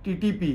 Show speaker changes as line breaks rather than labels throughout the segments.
TTP,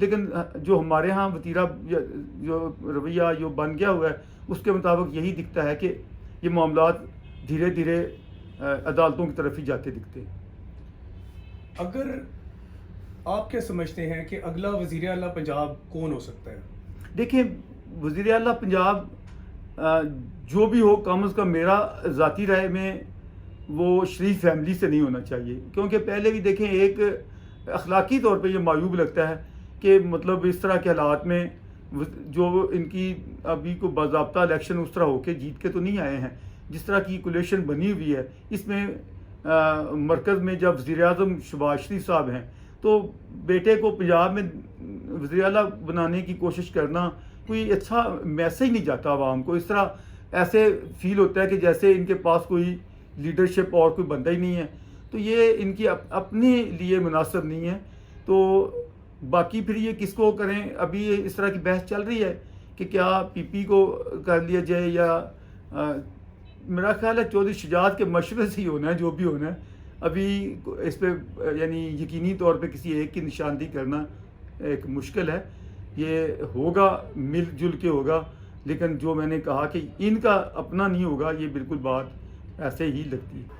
لیکن جو ہمارے ہاں وتیرہ جو رویہ جو بن گیا ہوا ہے اس کے مطابق یہی دکھتا ہے کہ یہ معاملات دھیرے دھیرے عدالتوں کی طرف ہی جاتے دکھتے ہیں۔
اگر آپ کیا سمجھتے ہیں کہ اگلا وزیر اعلیٰ پنجاب کون ہو سکتا ہے؟
دیکھیں، وزیر اعلیٰ پنجاب جو بھی ہو، کم از کم میرا ذاتی رائے میں وہ شریف فیملی سے نہیں ہونا چاہیے، کیونکہ پہلے بھی دیکھیں ایک اخلاقی طور پہ یہ معیوب لگتا ہے کہ مطلب اس طرح کے حالات میں جو ان کی ابھی کو باضابطہ الیکشن اس طرح ہو کے جیت کے تو نہیں آئے ہیں، جس طرح کی کولیشن بنی ہوئی ہے اس میں مرکز میں جب وزیر اعظم شہباز شریف صاحب ہیں تو بیٹے کو پنجاب میں وزیر اعلیٰ بنانے کی کوشش کرنا کوئی اچھا میسج نہیں جاتا عوام کو۔ اس طرح ایسے فیل ہوتا ہے کہ جیسے ان کے پاس کوئی لیڈرشپ اور کوئی بندہ ہی نہیں ہے، تو یہ ان کی اپنے لیے مناسب نہیں ہے۔ تو باقی پھر یہ کس کو کریں، ابھی یہ اس طرح کی بحث چل رہی ہے کہ کیا پی پی کو کر لیا جائے یا میرا خیال ہے چودھری شجاعت کے مشورے سے ہی ہونا ہے جو بھی ہونا ہے۔ ابھی اس پہ یعنی یقینی طور پہ کسی ایک کی نشاندہی کرنا ایک مشکل ہے، یہ ہوگا مل جل کے ہوگا، لیکن جو میں نے کہا کہ ان کا اپنا نہیں ہوگا، یہ بالکل بات ایسے ہی لگتی ہے۔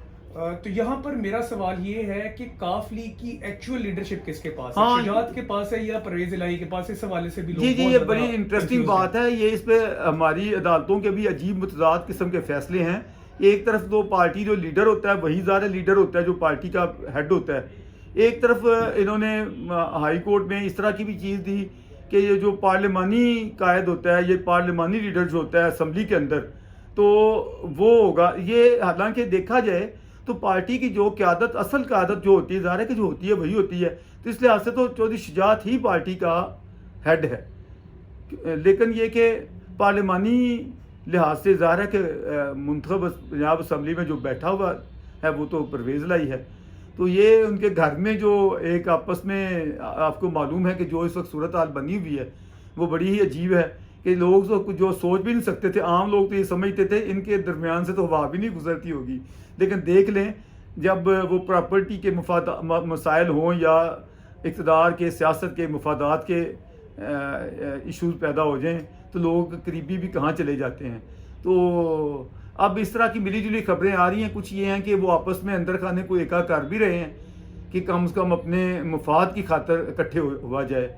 تو یہاں پر میرا سوال یہ ہے کہ کاف لیگ کی ایکچوئل لیڈرشپ کس کے پاس ہے؟
ہاں،
شجاعت کے پاس ہے یا پرویز الہی کے پاس؟ اس حوالے سے بھی لوگ
جی
بہت
یہ
زیادہ
بڑی انٹرسٹنگ
confused
بات ہے۔ یہ اس پہ ہماری عدالتوں کے بھی عجیب متضاد قسم کے فیصلے ہیں۔ ایک طرف تو پارٹی جو لیڈر ہوتا ہے وہی ظاہر لیڈر ہوتا ہے جو پارٹی کا ہیڈ ہوتا ہے، ایک طرف انہوں نے ہائی کورٹ میں اس طرح کی بھی چیز دی کہ یہ جو پارلیمانی قائد ہوتا ہے، یہ پارلیمانی لیڈر جو ہوتا ہے اسمبلی کے اندر، تو وہ ہوگا یہ۔ حالانکہ دیکھا جائے تو پارٹی کی جو قیادت، اصل قیادت جو ہوتی ہے ظاہر ہے کہ جو ہوتی ہے وہی ہوتی ہے، تو اس لحاظ سے تو چودھری شجاعت ہی پارٹی کا ہیڈ ہے، لیکن یہ کہ پارلیمانی لحاظ سے ظاہر ہے کہ منتخب پنجاب اسمبلی میں جو بیٹھا ہوا ہے وہ تو پرویز الہی ہے۔ تو یہ ان کے گھر میں جو ایک آپس میں آپ کو معلوم ہے کہ جو اس وقت صورتحال بنی ہوئی ہے وہ بڑی ہی عجیب ہے کہ لوگ جو سوچ بھی نہیں سکتے تھے، عام لوگ تو یہ سمجھتے تھے ان کے درمیان سے تو ہوا بھی نہیں گزرتی ہوگی، لیکن دیکھ لیں جب وہ پراپرٹی کے مسائل ہوں یا اقتدار کے، سیاست کے، مفادات کے ایشوز پیدا ہو جائیں تو لوگ قریبی بھی کہاں چلے جاتے ہیں۔ تو اب اس طرح کی ملی جلی خبریں آ رہی ہیں، کچھ یہ ہیں کہ وہ آپس میں اندر خانے کو ایکا کر بھی رہے ہیں کہ کم از کم اپنے مفاد کی خاطر اکٹھے ہوا جائے،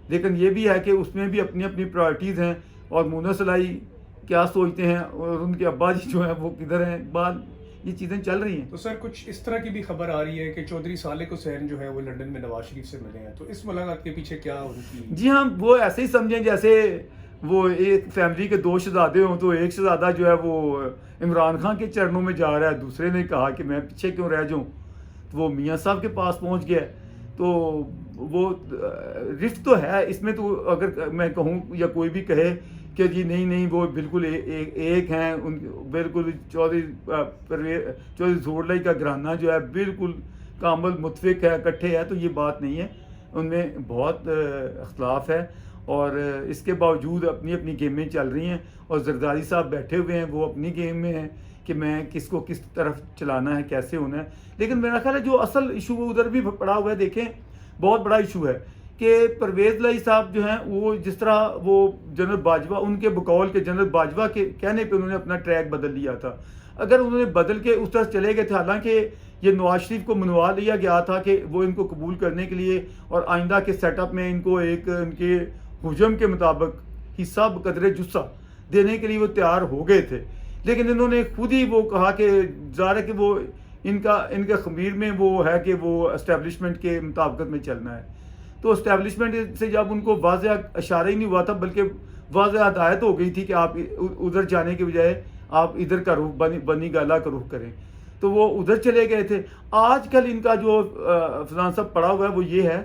لیکن یہ بھی ہے کہ اس میں بھی اپنی اپنی پرائرٹیز ہیں، اور مونس الہی کیا سوچتے ہیں اور ان کے ابا جی جو ہیں وہ کدھر ہیں، بعد یہ چیزیں چل رہی ہیں۔
تو سر کچھ اس طرح کی بھی خبر آ رہی ہے کہ چودھری صالح حسین جو ہے وہ لندن میں نواز شریف سے ملے ہیں، تو اس ملاقات کے پیچھے کیا ان کی؟
جی ہاں، وہ ایسے ہی سمجھیں جیسے وہ ایک فیملی کے دو شہزادے ہوں، تو ایک شہزادہ جو ہے وہ عمران خان کے چرنوں میں جا رہا ہے، دوسرے نے کہا کہ میں پیچھے کیوں رہ جاؤں، تو وہ میاں صاحب کے پاس پہنچ گیا۔ تو وہ رفت تو ہے اس میں، تو اگر میں کہوں یا کوئی بھی کہے کہ جی نہیں وہ بالکل ایک ہیں، ان بالکل چودھری ظہور الہی کا گھرانہ جو ہے بالکل کامل متفق ہے، اکٹھے ہے، تو یہ بات نہیں ہے، ان میں بہت اختلاف ہے، اور اس کے باوجود اپنی اپنی گیمیں چل رہی ہیں، اور زرداری صاحب بیٹھے ہوئے ہیں، وہ اپنی گیم میں ہیں کہ میں کس کو کس طرف چلانا ہے، کیسے ہونا ہے۔ لیکن میرا خیال ہے جو اصل ایشو ادھر بھی پڑا ہوا ہے، دیکھیں بہت بڑا ایشو ہے کہ پرویز الہی صاحب جو ہیں وہ جس طرح وہ جنرل باجوہ، ان کے بقول کے جنرل باجوہ کے کہنے پہ انہوں نے اپنا ٹریک بدل لیا تھا، اگر انہوں نے بدل کے اس طرح چلے گئے تھے، حالانکہ یہ نواز شریف کو منوا لیا گیا تھا کہ وہ ان کو قبول کرنے کے لیے اور آئندہ کے سیٹ اپ میں ان کو ایک ان کے حجم کے مطابق حصہ بقدر جثہ دینے کے لیے وہ تیار ہو گئے تھے، لیکن انہوں نے خود ہی وہ کہا کہ ظاہر ہے کہ وہ ان کے خمیر میں وہ ہے کہ وہ اسٹیبلشمنٹ کے مطابقت میں چلنا ہے، تو اسٹیبلشمنٹ سے جب ان کو واضح اشارہ ہی نہیں ہوا تھا بلکہ واضح ہدایت ہو گئی تھی کہ آپ ادھر جانے کے بجائے آپ ادھر کا رخ بنی گالا کا رخ کریں، تو وہ ادھر چلے گئے تھے۔ آج کل ان کا جو فضان صاحب پڑا ہوا ہے وہ یہ ہے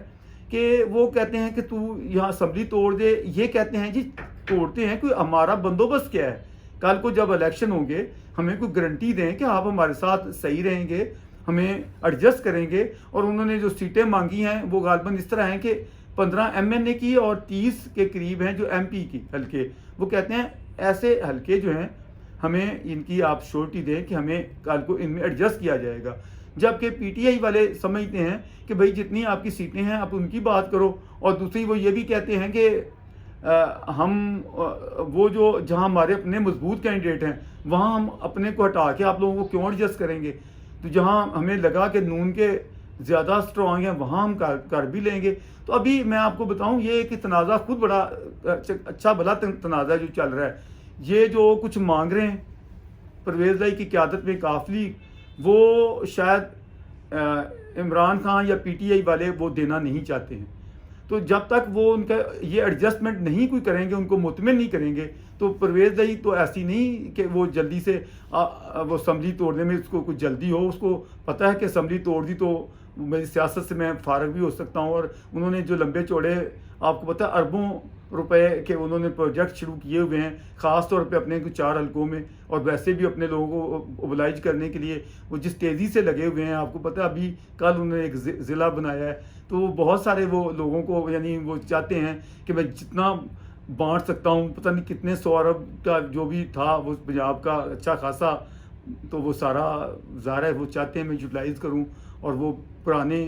کہ وہ کہتے ہیں کہ تو یہاں اسمبلی توڑ دے، یہ کہتے ہیں جی توڑتے ہیں، کوئی ہمارا بندوبست کیا ہے، کل کو جب الیکشن ہوں گے ہمیں کوئی گارنٹی دیں کہ آپ ہمارے ساتھ صحیح رہیں گے، ہمیں ایڈجسٹ کریں گے۔ اور انہوں نے جو سیٹیں مانگی ہیں وہ غالباً اس طرح ہیں کہ 15 MNA کی اور 30 کے قریب ہیں جو MP کی حلقے، وہ کہتے ہیں ایسے حلقے جو ہیں ہمیں ان کی آپ شورٹی دیں کہ ہمیں کل کو ان میں ایڈجسٹ کیا جائے گا۔ جبکہ پی ٹی آئی والے سمجھتے ہیں کہ بھائی جتنی آپ کی سیٹیں ہیں آپ ان کی بات کرو، اور دوسری وہ یہ بھی کہتے ہیں کہ ہم وہ جو جہاں ہمارے اپنے مضبوط کینڈیڈیٹ ہیں وہاں ہم اپنے کو ہٹا کے آپ لوگوں کو کیوں ایڈجسٹ کریں گے، تو جہاں ہمیں لگا کہ نون کے زیادہ اسٹرانگ ہیں وہاں ہم کر بھی لیں گے۔ تو ابھی میں آپ کو بتاؤں یہ ایک تنازع خود بڑا اچھا بھلا تنازع جو چل رہا ہے، یہ جو کچھ مانگ رہے ہیں پرویز لائی کی قیادت میں کاف لیگ، وہ شاید عمران خان یا پی ٹی آئی والے وہ دینا نہیں چاہتے ہیں۔ تو جب تک وہ ان کا یہ ایڈجسٹمنٹ نہیں کوئی کریں گے، ان کو مطمئن نہیں کریں گے، تو پرویز لائی تو ایسی نہیں کہ وہ جلدی سے وہ اسمبلی توڑنے میں اس کو کچھ جلدی ہو، اس کو پتہ ہے کہ اسمبلی توڑ دی تو میری سیاست سے میں فارغ بھی ہو سکتا ہوں۔ اور انہوں نے جو لمبے چوڑے آپ کو پتہ ہے اربوں روپے کے انہوں نے پروجیکٹ شروع کیے ہوئے ہیں، خاص طور پہ اپنے 4 حلقوں میں، اور ویسے بھی اپنے لوگوں کو اوبلائج کرنے کے لیے وہ جس تیزی سے لگے ہوئے ہیں، آپ کو پتہ ہے ابھی کل انہوں نے ایک ضلع بنایا ہے، تو وہ بہت سارے وہ لوگوں کو یعنی وہ چاہتے ہیں کہ میں جتنا بانٹ سکتا ہوں، پتہ نہیں کتنے 100 ارب کا جو بھی تھا وہ پنجاب کا اچھا خاصا، تو وہ سارا ظاہر ہے وہ چاہتے ہیں میں یوٹیلائز کروں، اور وہ پرانے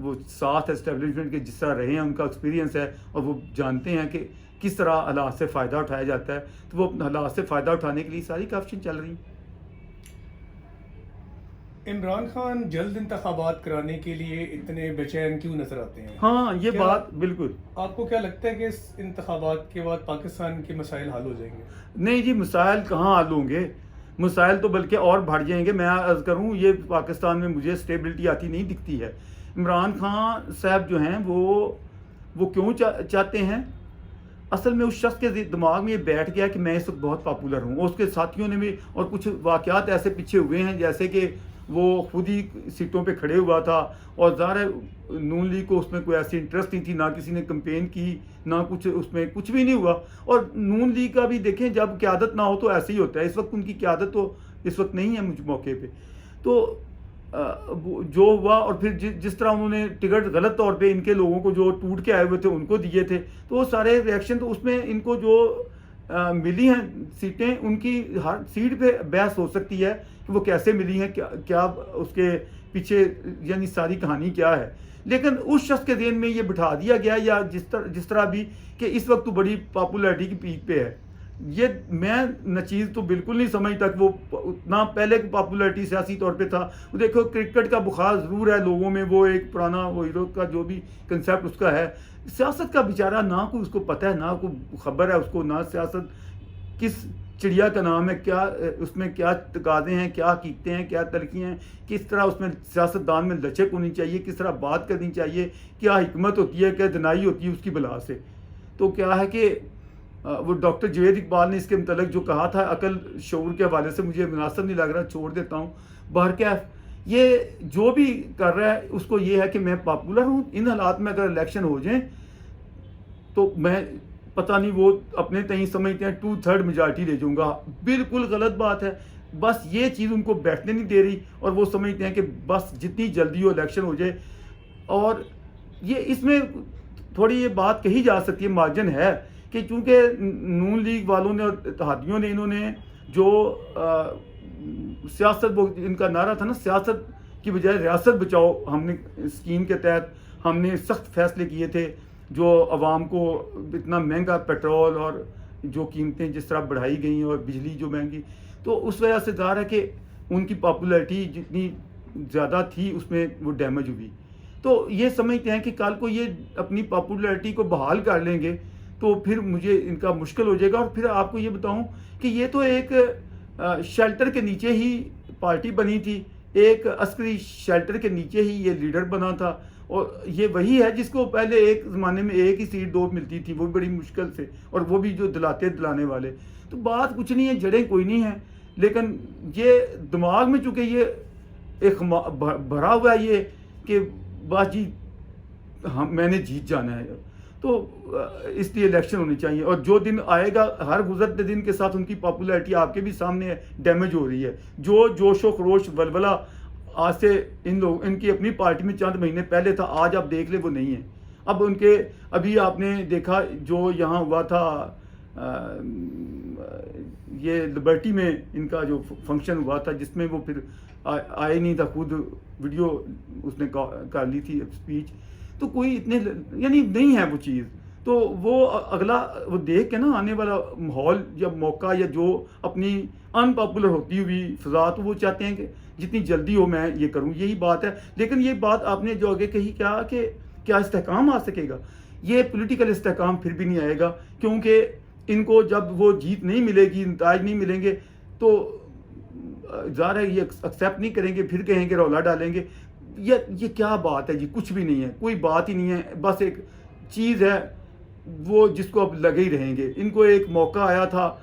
وہ ساتھ اسٹیبلشمنٹ کے جس طرح رہے ہیں ان کا ایکسپیرینس ہے، اور وہ جانتے ہیں کہ کس طرح حالات سے فائدہ اٹھایا جاتا ہے، تو وہ حالات سے فائدہ اٹھانے کے لیے ساری کاوشیں چل رہی ہیں۔
عمران خان جلد انتخابات کرانے کے لیے اتنے بے چین کیوں نظر آتے ہیں؟
ہاں یہ بات بالکل،
آپ کو کیا لگتا ہے کہ اس انتخابات کے بعد پاکستان کے مسائل حل ہو جائیں گے؟
نہیں جی، مسائل کہاں حل ہوں گے، مسائل تو بلکہ اور بڑھ جائیں گے۔ میں عرض کروں یہ پاکستان میں مجھے اسٹیبلٹی آتی نہیں دکھتی ہے۔ عمران خان صاحب جو ہیں وہ کیوں چاہتے ہیں، اصل میں اس شخص کے دماغ میں یہ بیٹھ گیا کہ میں اس وقت بہت پاپولر ہوں، اور اس کے ساتھیوں نے بھی، اور کچھ واقعات ایسے پیچھے ہوئے ہیں جیسے کہ وہ خود ہی سیٹوں پہ کھڑے ہوا تھا، اور ظاہر ہے نون لیگ کو اس میں کوئی ایسی انٹرسٹ نہیں تھی، نہ کسی نے کمپین کی، نہ کچھ اس میں کچھ بھی نہیں ہوا۔ اور نون لیگ کا بھی دیکھیں جب قیادت نہ ہو تو ایسے ہی ہوتا ہے، اس وقت ان کی قیادت تو اس وقت نہیں ہے مجھ موقع پہ، تو جو ہوا، اور پھر جس طرح انہوں نے ٹکٹ غلط طور پہ ان کے لوگوں کو جو ٹوٹ کے آئے ہوئے تھے ان کو دیے تھے، تو وہ سارے ریئیکشن، تو اس میں ان کو جو ملی ہیں سیٹیں، ان کی ہر سیٹ پہ بحث ہو سکتی ہے کہ وہ کیسے ملی ہیں، کیا اس کے پیچھے یعنی ساری کہانی کیا ہے، لیکن اس شخص کے ذہن میں یہ بٹھا دیا گیا، یا جس طرح بھی کہ اس وقت تو بڑی پاپولیرٹی کی پیک پہ ہے۔ یہ میں نچیز تو بالکل نہیں سمجھتا کہ وہ اتنا پہلے پاپولیرٹی سیاسی طور پہ تھا۔ وہ دیکھو کرکٹ کا بخار ضرور ہے لوگوں میں، وہ ایک پرانا وہ ہیرو کا جو بھی کنسیپٹ اس کا ہے، سیاست کا بیچارہ نہ کوئی اس کو پتہ ہے، نہ کوئی خبر ہے اس کو، نہ سیاست کس چڑیا کا نام ہے، کیا اس میں کیا تقاضے ہیں، کیا حقیقتیں ہیں، کیا تلخیاں ہیں، کس طرح اس میں سیاست دان میں لچک ہونی چاہیے، کس طرح بات کرنی چاہیے، کیا حکمت ہوتی ہے، کیا دنائی ہوتی ہے اس کی بلا سے۔ تو کیا ہے کہ وہ ڈاکٹر جوید اقبال نے اس کے متعلق جو کہا تھا عقل شعور کے حوالے سے مجھے مناسب نہیں لگ رہا، چھوڑ دیتا ہوں۔ بہرکیف یہ جو بھی کر رہا ہے اس کو یہ ہے کہ میں پاپولر ہوں، ان حالات میں اگر الیکشن ہو جائیں تو میں پتہ نہیں وہ اپنے تئیں سمجھتے ہیں 2/3 میجارٹی لے جاؤں گا، بالکل غلط بات ہے۔ بس یہ چیز ان کو بیٹھنے نہیں دے رہی، اور وہ سمجھتے ہیں کہ بس جتنی جلدی ہو الیکشن ہو جائے، اور یہ اس میں تھوڑی یہ بات کہی جا سکتی ہے، مارجن ہے کہ چونکہ نون لیگ والوں نے اور اتحادیوں نے انہوں نے جو سیاست، وہ ان کا نعرہ تھا نا، سیاست کی بجائے ریاست بچاؤ، ہم نے اسکیم کے تحت ہم نے سخت فیصلے کیے تھے، جو عوام کو اتنا مہنگا پیٹرول اور جو قیمتیں جس طرح بڑھائی گئیں اور بجلی جو مہنگی، تو اس وجہ سے ظاہر ہے کہ ان کی پاپولیرٹی جتنی زیادہ تھی اس میں وہ ڈیمیج ہوئی۔ تو یہ سمجھتے ہیں کہ کل کو یہ اپنی پاپولیرٹی کو بحال کر لیں گے تو پھر مجھے ان کا مشکل ہو جائے گا۔ اور پھر آپ کو یہ بتاؤں کہ یہ تو ایک شیلٹر کے نیچے ہی پارٹی بنی تھی، ایک عسکری شیلٹر کے نیچے ہی یہ لیڈر بنا تھا، اور یہ وہی ہے جس کو پہلے ایک زمانے میں ایک ہی سیٹ 2 ملتی تھی، وہ بڑی مشکل سے، اور وہ بھی جو دلانے والے۔ تو بات کچھ نہیں ہے، جڑیں کوئی نہیں ہے، لیکن یہ دماغ میں چونکہ یہ ایک بھرا ہوا ہے یہ کہ بس جی میں نے جیت جانا ہے، تو اس لیے الیکشن ہونی چاہیے۔ اور جو دن آئے گا، ہر گزرتے دن کے ساتھ ان کی پاپولیرٹی آپ کے بھی سامنے ڈیمیج ہو رہی ہے۔ جو جوش و خروش ولولہ آج سے ان کی اپنی پارٹی میں چند مہینے پہلے تھا، آج آپ دیکھ لیں وہ نہیں ہے۔ اب ابھی آپ نے دیکھا جو یہاں ہوا تھا یہ لبرٹی میں ان کا جو فنکشن ہوا تھا جس میں وہ پھر آئے نہیں تھا، خود ویڈیو اس نے کر لی تھی اسپیچ، تو کوئی اتنے یعنی نہیں ہے وہ چیز. تو وہ اگلا وہ دیکھ کے نا آنے والا ماحول یا موقع یا جو اپنی ان پاپولر ہوتی ہوئی فضا، تو وہ چاہتے ہیں کہ جتنی جلدی ہو میں یہ کروں، یہی بات ہے. لیکن یہ بات آپ نے جو آگے کہی کیا کہ کیا استحکام آ سکے گا؟ یہ پولیٹیکل استحکام پھر بھی نہیں آئے گا، کیونکہ ان کو جب وہ جیت نہیں ملے گی، نتائج نہیں ملیں گے، تو ظاہر ہے یہ ایکسیپٹ نہیں کریں گے، پھر کہیں گے رولا ڈالیں گے. یہ کیا بات ہے جی؟ کچھ بھی نہیں ہے، کوئی بات ہی نہیں ہے، بس ایک چیز ہے وہ جس کو اب لگے ہی رہیں گے. ان کو ایک موقع آیا تھا،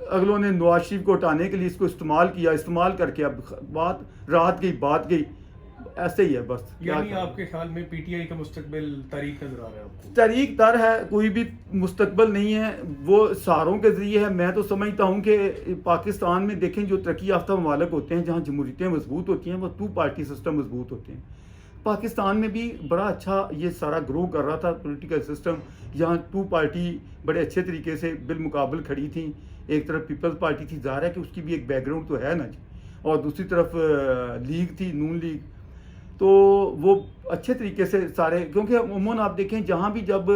اگلوں نے نواز شریف کو ہٹانے کے لیے اس کو استعمال کر کے اب بات رات گئی بات گئی، ایسے ہی ہے بس.
یعنی آپ کے خیال میں پی ٹی آئی کا مستقبل تاریک نظر آ رہا ہے آپ کو؟
تاریک تر ہے، کوئی بھی مستقبل نہیں ہے، وہ سہاروں کے ذریعے ہے. میں تو سمجھتا ہوں کہ پاکستان میں دیکھیں جو ترقی یافتہ ممالک ہوتے ہیں جہاں جمہوریتیں مضبوط ہوتی ہیں وہ 2 پارٹی سسٹم مضبوط ہوتے ہیں. پاکستان میں بھی بڑا اچھا یہ سارا گرو کر رہا تھا پولیٹیکل سسٹم، جہاں 2 پارٹی بڑے اچھے طریقے سے بالمقابل کھڑی تھیں. ایک طرف پیپلز پارٹی تھی، ظاہر ہے کہ اس کی بھی ایک بیک گراؤنڈ تو ہے نا جی، اور دوسری طرف لیگ تھی، نون لیگ. تو وہ اچھے طریقے سے سارے، کیونکہ عموماً آپ دیکھیں جہاں بھی جب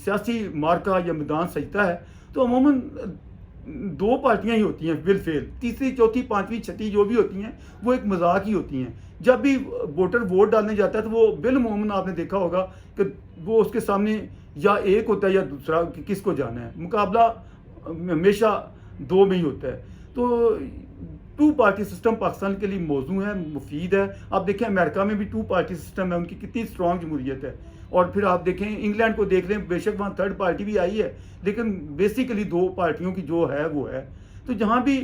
سیاسی مارکا یا میدان سجتا ہے تو عموماً 2 پارٹیاں ہی ہوتی ہیں بالفعل، تیسری چوتھی پانچویں چھٹی جو بھی ہوتی ہیں وہ ایک مذاق ہی ہوتی ہیں. جب بھی ووٹر ووٹ ڈالنے جاتا ہے تو وہ بالعموماً آپ نے دیکھا ہوگا کہ وہ اس کے سامنے یا ایک ہوتا ہے یا دوسرا کہ کس کو جانا ہے. مقابلہ ہمیشہ 2 میں ہی ہوتا ہے. تو 2 پارٹی سسٹم پاکستان کے لیے موزوں ہے، مفید ہے. آپ دیکھیں امریکہ میں بھی 2 پارٹی سسٹم ہے، ان کی کتنی اسٹرانگ جمہوریت ہے. اور پھر آپ دیکھیں انگلینڈ کو دیکھ لیں، بے شک وہاں 3rd پارٹی بھی آئی ہے لیکن بیسیکلی 2 پارٹیوں کی جو ہے وہ ہے. تو جہاں بھی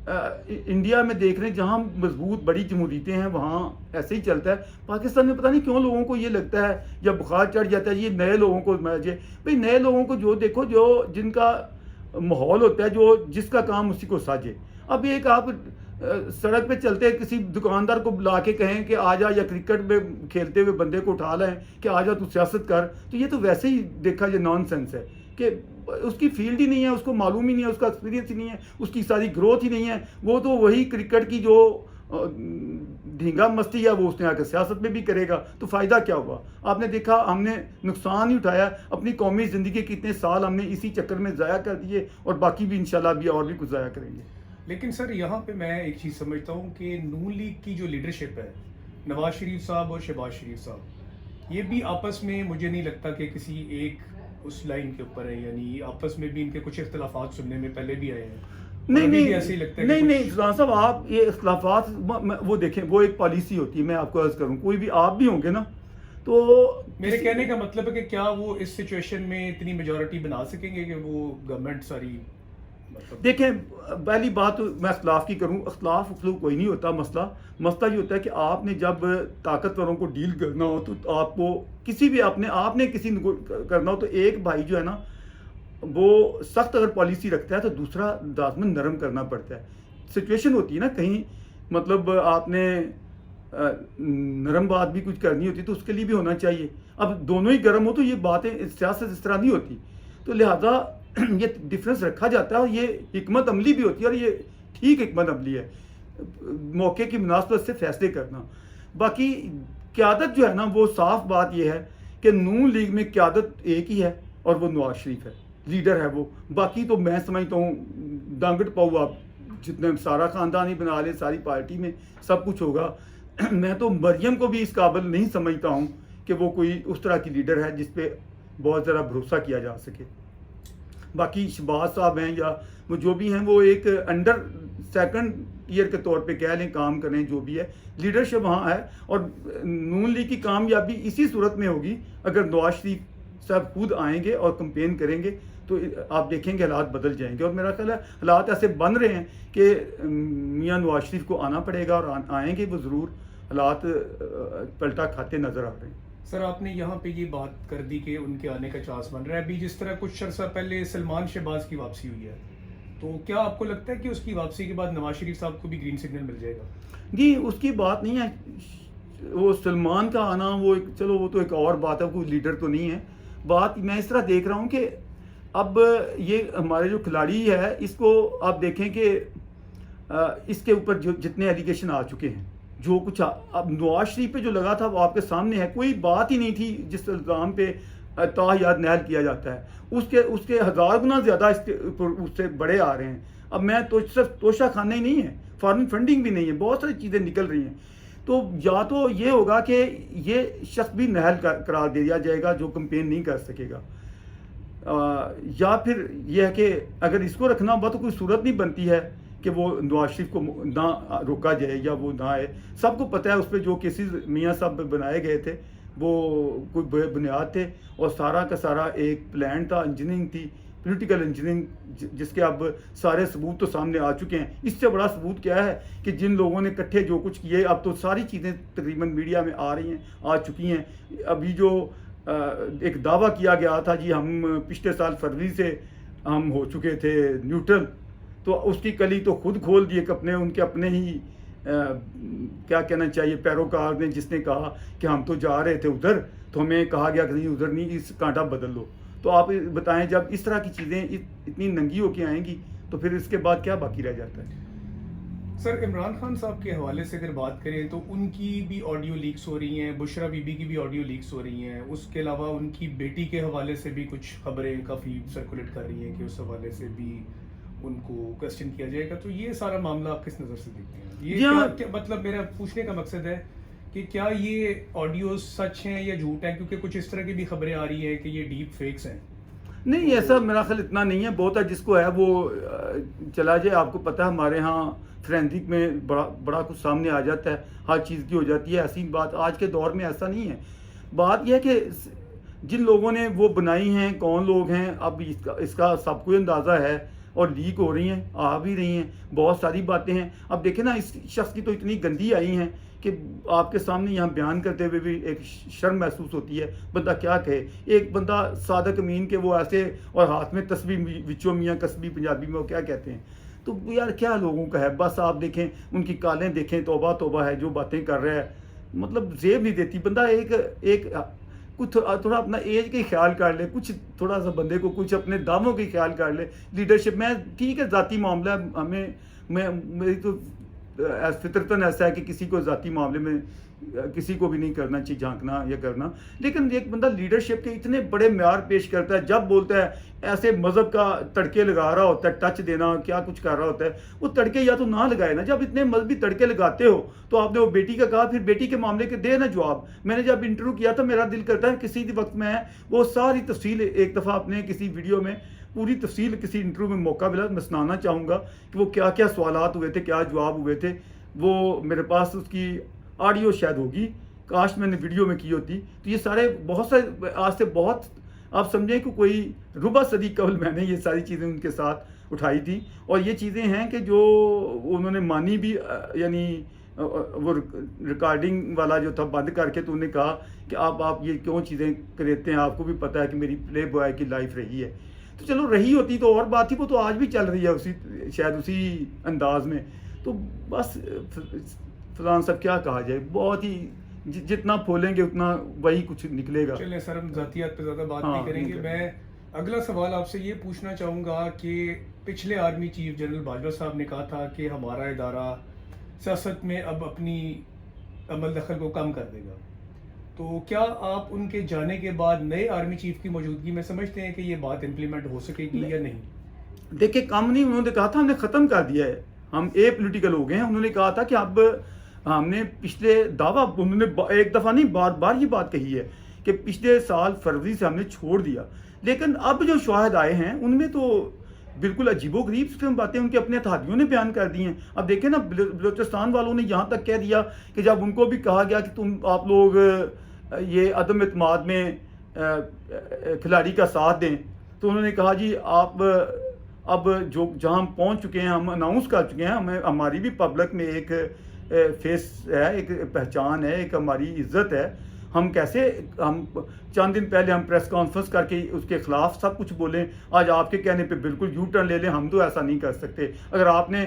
انڈیا میں دیکھ رہے ہیں جہاں مضبوط بڑی جمہوریتیں ہیں وہاں ایسے ہی چلتا ہے. پاکستان میں پتہ نہیں کیوں لوگوں کو یہ لگتا ہے یا بخار چڑھ جاتا ہے یہ نئے لوگوں کو بھئی نئے لوگوں کو جو دیکھو جو جن کا ماحول ہوتا ہے جو جس کا کام اسی کو ساجے. اب ایک آپ سڑک پہ چلتے کسی دکاندار کو بلا کے کہیں کہ آ جا، یا کرکٹ میں کھیلتے ہوئے بندے کو اٹھا لیں کہ آ جا تو سیاست کر، تو یہ تو ویسے ہی دیکھا یہ نان سینس ہے کہ اس کی فیلڈ ہی نہیں ہے، اس کو معلوم ہی نہیں ہے، اس کا ایکسپیرینس ہی نہیں ہے، اس کی ساری گروتھ ہی نہیں ہے. وہ تو وہی کرکٹ کی جو ڈھینگا مستی ہے وہ اس نے آ کے سیاست میں بھی کرے گا، تو فائدہ کیا ہوا؟ آپ نے دیکھا ہم نے نقصان ہی اٹھایا. اپنی قومی زندگی کے کتنے سال ہم نے اسی چکر میں ضائع کر دیے، اور باقی بھی انشاءاللہ بھی اور بھی کچھ ضائع کریں گے.
لیکن سر یہاں پہ میں ایک چیز سمجھتا ہوں کہ نون لیگ کی جو لیڈرشپ ہے، نواز شریف صاحب اور شہباز شریف صاحب، یہ بھی آپس میں مجھے نہیں لگتا کہ کسی ایک اس لائن کے اوپر ہے. یعنی آپس میں بھی ان کے کچھ اختلافات سننے میں پہلے بھی آئے ہیں.
نہیں سلطان صاحب، آپ یہ اختلافات وہ دیکھیں، وہ ایک پالیسی ہوتی ہے. میں آپ کو عرض کروں کوئی بھی آپ بھی ہوں گے نا، تو
میرے کہنے کا مطلب ہے کہ کیا وہ اس سچویشن میں اتنی میجورٹی بنا سکیں گے کہ وہ گورنمنٹ ساری
دیکھیں پہلی بات میں اختلاف کی کروں، اختلاف کوئی نہیں ہوتا. مسئلہ یہ ہوتا ہے کہ آپ نے جب طاقتوروں کو ڈیل کرنا ہو تو آپ کو کسی بھی آپ نے کسی کرنا ہو تو ایک بھائی جو ہے نا وہ سخت اگر پالیسی رکھتا ہے تو دوسرا لازماً نرم کرنا پڑتا ہے. سچویشن ہوتی ہے نا کہیں، مطلب آپ نے نرم بات بھی کچھ کرنی ہوتی تو اس کے لیے بھی ہونا چاہیے. اب دونوں ہی گرم ہو تو یہ باتیں سیاست اس طرح نہیں ہوتی. تو لہذا یہ ڈفرینس رکھا جاتا ہے، اور یہ حکمت عملی بھی ہوتی ہے، اور یہ ٹھیک حکمت عملی ہے موقع کی مناسبت سے فیصلے کرنا. باقی قیادت جو ہے نا وہ صاف بات یہ ہے کہ نون لیگ میں قیادت ایک ہی ہے اور وہ نواز شریف ہے، لیڈر ہے وہ. باقی تو میں سمجھتا ہوں ڈانگٹ پاؤ آپ جتنے سارا خاندان ہی بنا لیں ساری پارٹی میں سب کچھ ہوگا. میں تو مریم کو بھی اس قابل نہیں سمجھتا ہوں کہ وہ کوئی اس طرح کی لیڈر ہے جس پہ بہت ذرا بھروسہ کیا جا سکے. باقی شہباز صاحب ہیں یا وہ جو بھی ہیں وہ ایک انڈر 2nd ایئر کے طور پہ کہہ لیں کام کریں، جو بھی ہے لیڈرشپ وہاں ہے. اور نون لیگ کی کامیابی اسی صورت میں ہوگی اگر نواز شریف صاحب خود آئیں گے اور کمپین کریں گے تو آپ دیکھیں گے حالات بدل جائیں گے. اور میرا خیال ہے حالات ایسے بن رہے ہیں کہ میاں نواز شریف کو آنا پڑے گا، اور آئیں گے وہ ضرور. حالات پلٹا کھاتے نظر آ رہے ہیں.
سر آپ نے یہاں پہ یہ بات کر دی کہ ان کے آنے کا چانس بن رہا ہے. ابھی جس طرح کچھ عرصہ پہلے سلمان شہباز کی واپسی ہوئی ہے، تو کیا آپ کو لگتا ہے کہ اس کی واپسی کے بعد نواز شریف صاحب کو بھی گرین سگنل مل جائے گا؟
جی اس کی بات نہیں ہے. وہ سلمان کا آنا وہ چلو وہ تو ایک اور بات ہے، کوئی لیڈر تو نہیں ہے. بات میں اس طرح دیکھ رہا ہوں کہ اب یہ ہمارے جو کھلاڑی ہے اس کو آپ دیکھیں کہ اس کے اوپر جو جتنے ایلیگیشن آ چکے ہیں، جو کچھ اب نواز شریف پہ جو لگا تھا وہ آپ کے سامنے ہے، کوئی بات ہی نہیں تھی جس الزام پہ تا یاد نہل کیا جاتا ہے، اس کے 1000 گنا زیادہ اس سے بڑے آ رہے ہیں۔ اب میں تو صرف توشہ خانہ ہی نہیں ہے، فارن فنڈنگ بھی نہیں ہے، بہت ساری چیزیں نکل رہی ہیں۔ تو یا تو یہ ہوگا کہ یہ شخص بھی نہل قرار دے دیا جائے گا جو کمپین نہیں کر سکے گا، یا پھر یہ ہے کہ اگر اس کو رکھنا ہوا تو کوئی صورت نہیں بنتی ہے کہ وہ نواز شریف کو نہ روکا جائے یا وہ نہ آئے۔ سب کو پتہ ہے اس پہ جو کیسز میاں صاحب بنائے گئے تھے وہ کوئی بے بنیاد تھے، اور سارا کا سارا ایک پلان تھا، انجینئرنگ تھی، پولیٹیکل انجینئرنگ، جس کے اب سارے ثبوت تو سامنے آ چکے ہیں۔ اس سے بڑا ثبوت کیا ہے کہ جن لوگوں نے کٹھے جو کچھ کیے، اب تو ساری چیزیں تقریباً میڈیا میں آ رہی ہیں، آ چکی ہیں۔ ابھی جو ایک دعویٰ کیا گیا تھا جی ہم پچھلے سال فروری سے ہم ہو چکے تھے نیوٹرل، تو اس کی کلی تو خود کھول دی ان کے اپنے ہی کیا کہنا چاہیے پیروکار نے، جس نے کہا کہ ہم تو جا رہے تھے ادھر، تو ہمیں کہا گیا کہ نہیں ادھر نہیں، اس کانٹا بدل لو۔ تو آپ بتائیں جب اس طرح کی چیزیں اتنی ننگی ہو کے آئیں گی تو پھر اس کے بعد کیا باقی رہ جاتا ہے؟
سر، عمران خان صاحب کے حوالے سے اگر بات کریں تو ان کی بھی آڈیو لیکس ہو رہی ہیں، بشرا بی بی کی بھی آڈیو لیکس ہو رہی ہیں، اس کے علاوہ ان کی بیٹی کے حوالے سے بھی کچھ خبریں کافی سرکولیٹ کر رہی ہیں کہ اس حوالے سے بھی ان کو کویسچن کیا جائے گا۔ تو یہ سارا معاملہ آپ کس نظر سے دیکھتے ہیں؟ یہ مطلب میرا پوچھنے کا مقصد ہے کہ کیا یہ آڈیوز سچ ہیں یا جھوٹ ہیں، کیونکہ کچھ اس طرح کی بھی خبریں آ رہی ہیں کہ یہ ڈیپ فیکس ہیں۔
نہیں، ایسا میرا خیال اتنا نہیں ہے، بہت ہے جس کو ہے وہ چلا جائے۔ آپ کو پتہ ہے ہمارے ہاں فرینزک میں بڑا کچھ سامنے آ جاتا ہے، ہر چیز کی ہو جاتی ہے۔ ایسی بات آج کے دور میں ایسا نہیں ہے۔ بات یہ ہے کہ جن لوگوں نے وہ بنائی ہیں کون لوگ ہیں، اب اس کا سب کو اندازہ ہے، اور لیک ہو رہی ہیں، آ بھی رہی ہیں، بہت ساری باتیں ہیں۔ اب دیکھیں نا، اس شخص کی تو اتنی گندی آئی ہیں کہ آپ کے سامنے یہاں بیان کرتے ہوئے بھی ایک شرم محسوس ہوتی ہے، بندہ کیا کہے۔ ایک بندہ صادق امین کے وہ ایسے، اور ہاتھ میں تسبیح، وچوں میاں کسبی پنجابی میں وہ کیا کہتے ہیں۔ تو یار کیا لوگوں کا ہے، بس آپ دیکھیں ان کی کالیں دیکھیں، توبہ توبہ ہے جو باتیں کر رہا ہے، مطلب زیب نہیں دیتی۔ بندہ ایک کچھ تھوڑا اپنا ایج کا خیال کر لے، کچھ تھوڑا سا بندے کو کچھ اپنے داموں کا خیال کر لے۔ لیڈرشپ میں ٹھیک ہے ذاتی معاملہ ہے، میری تو فطرتاً ایسا ہے کہ کسی کو ذاتی معاملے میں کسی کو بھی نہیں کرنا چاہیے جھانکنا یا کرنا، لیکن ایک بندہ لیڈرشپ کے اتنے بڑے معیار پیش کرتا ہے، جب بولتا ہے ایسے مذہب کا تڑکے لگا رہا ہوتا ہے، ٹچ دینا کیا کچھ کر رہا ہوتا ہے، وہ تڑکے یا تو نہ لگائے نا۔ جب اتنے مذہبی تڑکے لگاتے ہو تو آپ نے وہ بیٹی کا کہا، پھر بیٹی کے معاملے کے دے نا جواب۔ میں نے جب انٹرویو کیا تھا، میرا دل کرتا ہے کسی وقت میں وہ ساری تفصیل ایک دفعہ اپنے کسی ویڈیو میں پوری تفصیل کسی انٹرویو میں موقع ملا میں سنانا چاہوں گا کہ وہ کیا کیا سوالات ہوئے تھے، کیا جواب ہوئے تھے۔ وہ میرے پاس اس کی آڈیو شاید ہوگی، کاش میں نے ویڈیو میں کی ہوتی۔ تو یہ سارے بہت سارے آج سے بہت آپ سمجھیں کہ کوئی ربع صدی قبل میں نے یہ ساری چیزیں ان کے ساتھ اٹھائی تھی، اور یہ چیزیں ہیں کہ جو انہوں نے مانی بھی، یعنی وہ ریکارڈنگ والا جو تھا بند کر کے تو انہوں نے کہا کہ آپ یہ کیوں چیزیں کرتے ہیں، آپ کو بھی پتہ ہے کہ میری پلے بوائے کی لائف رہی ہے۔ تو چلو رہی ہوتی تو اور بات تھی، وہ تو آج بھی چل رہی ہے شاید اسی انداز میں۔ تو بس فلان صاحب کیا کہا جائے، بہت ہی جتنا پھولیں گے اتنا وہی کچھ نکلے گا۔
چلیں سر، ہم ذاتیات پہ زیادہ بات نہیں کریں گے۔ میں اگلا سوال آپ سے یہ پوچھنا چاہوں گا کہ پچھلے آرمی چیف جنرل باجوہ صاحب نے کہا تھا کہ ہمارا ادارہ سیاست میں اب اپنی عمل دخل کو کم کر دے گا، تو کیا آپ ان کے جانے کے بعد نئے آرمی چیف کی موجودگی میں سمجھتے ہیں کہ یہ بات امپلیمنٹ ہو سکے گی یا نہیں؟
دیکھیں کم نہیں، انہوں نے کہا تھا ہم نے ختم کر دیا ہے، ہم اے پولیٹیکل ہو گئے ہیں۔ انہوں نے کہا تھا کہ اب ہم نے پچھلے دعویٰ، انہوں نے ایک دفعہ نہیں بار بار یہ بات کہی ہے کہ پچھلے سال فروری سے ہم نے چھوڑ دیا، لیکن اب جو شواہد آئے ہیں ان میں تو بالکل عجیب و غریب باتیں ان کے اپنے اتحادیوں نے بیان کر دی ہیں۔ اب دیکھیں نا، بلوچستان والوں نے یہاں تک کہہ دیا کہ جب ان کو بھی کہا گیا کہ آپ لوگ یہ عدم اعتماد میں کھلاڑی کا ساتھ دیں، تو انہوں نے کہا جی آپ اب جہاں ہم پہنچ چکے ہیں، ہم اناؤنس کر چکے ہیں، ہماری بھی پبلک میں ایک فیس ہے، ایک پہچان ہے، ایک ہماری عزت ہے، ہم چند دن پہلے ہم پریس کانفرنس کر کے اس کے خلاف سب کچھ بولیں، آج آپ کے کہنے پہ بالکل یو ٹرن لے لیں، ہم تو ایسا نہیں کر سکتے۔ اگر آپ نے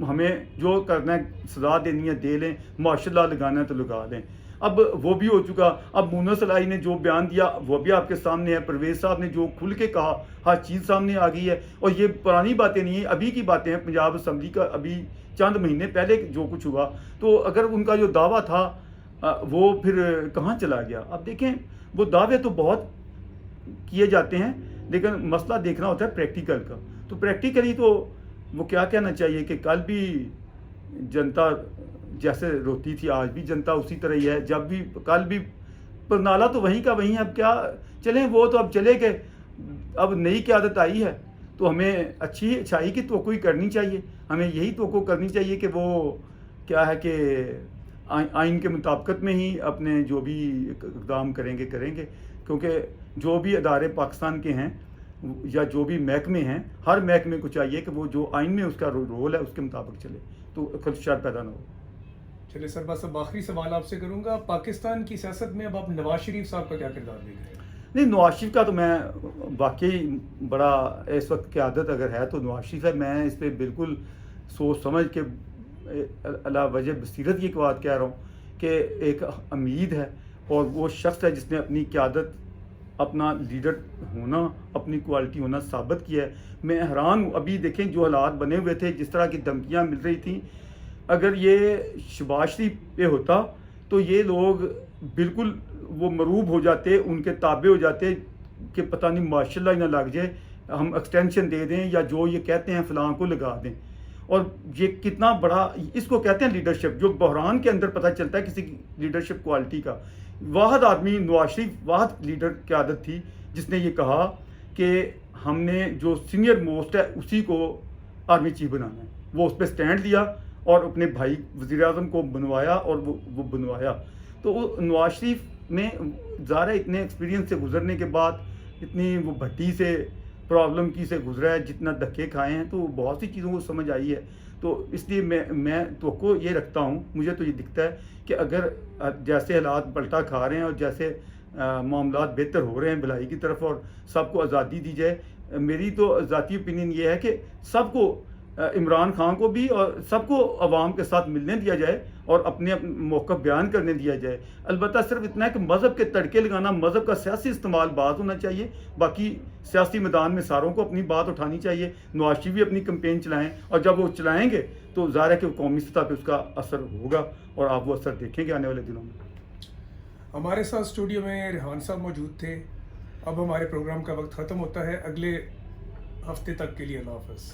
ہمیں جو کرنا ہے سزا دینی ہے دے لیں، ماشاء اللہ لگانا ہے تو لگا لیں۔ اب وہ بھی ہو چکا. اب مونس علائی نے جو بیان دیا وہ بھی آپ کے سامنے ہے. پرویز صاحب نے جو کھل کے کہا ہر چیز سامنے آ گئی ہے. اور یہ پرانی باتیں نہیں ہیں, ابھی کی باتیں ہیں. پنجاب اسمبلی کا ابھی چند مہینے پہلے جو کچھ ہوا, تو اگر ان کا جو دعویٰ تھا وہ پھر کہاں چلا گیا. اب دیکھیں وہ دعوے تو بہت کیے جاتے ہیں, لیکن مسئلہ دیکھنا ہوتا ہے پریکٹیکل کا. تو پریکٹیکلی تو وہ کیا کہنا چاہیے کہ کل بھی جنتا جیسے روتی تھی آج بھی جنتا اسی طرح ہی ہے. جب بھی کل بھی پر نالا تو وہیں کا وہیں. اب کیا چلیں, وہ تو اب چلے گئے. اب نئی قیادت آئی ہے تو ہمیں اچھائی کی توقع کرنی چاہیے. ہمیں یہی توقع کرنی چاہیے کہ وہ کیا ہے کہ آئین کے مطابقت میں ہی اپنے جو بھی اقدام کریں گے. کیونکہ جو بھی ادارے پاکستان کے ہیں یا جو بھی محکمے ہیں, ہر محکمے کو چاہیے کہ وہ جو آئین میں اس کا رول ہے اس کے مطابق چلے, تو خدشات پیدا نہ ہو.
چلے سربراہ صاحب, آخری سوال آپ سے کروں گا. پاکستان کی سیاست میں اب آپ نواز شریف صاحب کا کیا کردار دیکھ رہے ہیں؟
نہیں, نواز شریف کا تو میں واقعی بڑا اس وقت قیادت اگر ہے تو نواز شریف ہے. میں اس پہ بالکل سوچ سمجھ کے علا وجہ بصیرت یہ بات کہہ رہا ہوں کہ ایک امید ہے اور وہ شخص ہے جس نے اپنی قیادت, اپنا لیڈر ہونا, اپنی کوالٹی ہونا ثابت کیا ہے. میں حیران ہوں, ابھی دیکھیں جو حالات بنے ہوئے تھے, جس طرح کی دھمکیاں مل رہی تھیں, اگر یہ شہباز شریف پہ ہوتا تو یہ لوگ بالکل وہ مروب ہو جاتے, ان کے تابع ہو جاتے کہ پتہ نہیں ماشاء اللہ ہی نہ لگ جائے, ہم ایکسٹینشن دے دیں یا جو یہ کہتے ہیں فلاں کو لگا دیں. اور یہ کتنا بڑا, اس کو کہتے ہیں لیڈرشپ, جو بحران کے اندر پتہ چلتا ہے کسی کی لیڈرشپ کوالٹی کا. واحد آدمی نواز شریف, واحد لیڈر قیادت تھی جس نے یہ کہا کہ ہم نے جو سینئر موسٹ ہے اسی کو آرمی چیف بنانا ہے. وہ اس پہ سٹینڈ لیا اور اپنے بھائی وزیر اعظم کو بنوایا اور وہ بنوایا. تو نواز شریف میں ظاہر ہے اتنے ایکسپیرینس سے گزرنے کے بعد, اتنی وہ بھٹی سے پرابلم کی سے گزرا ہے, جتنا دھکے کھائے ہیں, تو بہت سی چیزوں کو سمجھ آئی ہے. تو اس لیے میں توقع یہ رکھتا ہوں, مجھے تو یہ دکھتا ہے کہ اگر جیسے حالات پلٹا کھا رہے ہیں اور جیسے معاملات بہتر ہو رہے ہیں بھلائی کی طرف اور سب کو آزادی دی جائے, میری تو ذاتی اوپینین یہ ہے کہ سب کو, عمران خان کو بھی اور سب کو عوام کے ساتھ ملنے دیا جائے اور اپنے موقف بیان کرنے دیا جائے. البتہ صرف اتنا ہے کہ مذہب کے تڑکے لگانا, مذہب کا سیاسی استعمال بعض ہونا چاہیے, باقی سیاسی میدان میں ساروں کو اپنی بات اٹھانی چاہیے. نواز شریف بھی اپنی کمپین چلائیں, اور جب وہ چلائیں گے تو ظاہر ہے کہ قومی سطح پہ اس کا اثر ہوگا اور آپ وہ اثر دیکھیں گے آنے والے دنوں میں.
ہمارے ساتھ اسٹوڈیو میں ریحان صاحب موجود تھے. اب ہمارے پروگرام کا وقت ختم ہوتا ہے. اگلے ہفتے تک کے لیے اللہ حافظ.